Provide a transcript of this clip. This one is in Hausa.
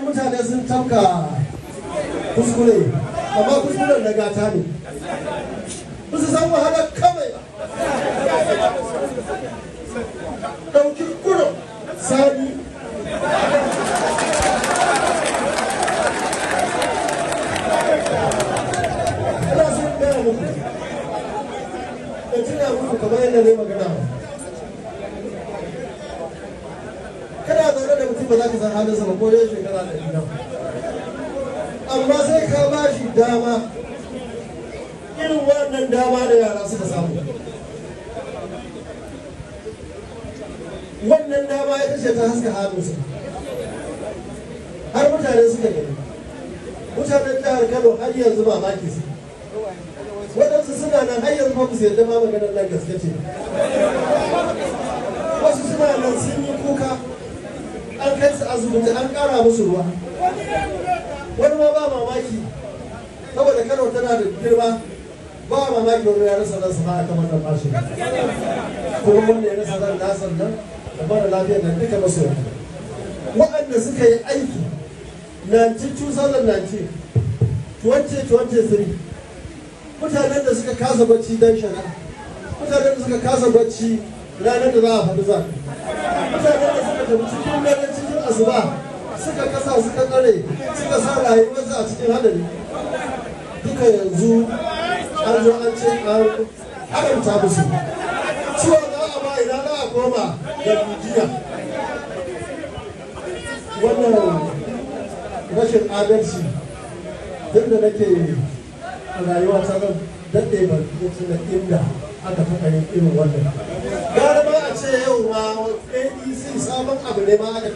ganin mutane sun tafka kuskure amma kuskuren na gata ne ba su san wahalar kawai ɗauki kurin sani ana sun gaya muku da tuna muku kamar yadda ne magana kana zaune da mutum ba za ka san halinsa ba ko dai shekara da nan amma sai ka ba shi dama irin wannan dama da yara suka samu wannan dama ya kashe ta haska halinsa har mutane suka gani mutanen jihar Kano har yanzu ba maki su waɗansu suna nan har yanzu ba su yadda ma maganar nan gaske ce wasu suna nan sun yi kuka an kai su asibiti an ƙara musu ruwa wani ma ba mamaki saboda Kano tana da girma ba mamaki wani ya rasa ransa ba a kamar da fashi kuma wanda ya rasa ran nasar nan da mara lafiyar nan duka masu waɗanda suka yi aiki 2019 2023 mutanen da suka kasa bacci don shari'a mutanen da suka kasa bacci ranar da za a faɗi za mutanen da suka tafi cikin dare cikin asuba suka kasa suka tsare suka sa rayuwarsu a cikin hadari duka yanzu an zo an ce an haramta musu ciwo za a ba ina za a koma da jiya wannan rashin adalci duk da nake a rayuwa ta zan daɗe ba da inda aka taɓa yin irin wannan gara ma a ce yau ma ADC sabon abu ne ma aka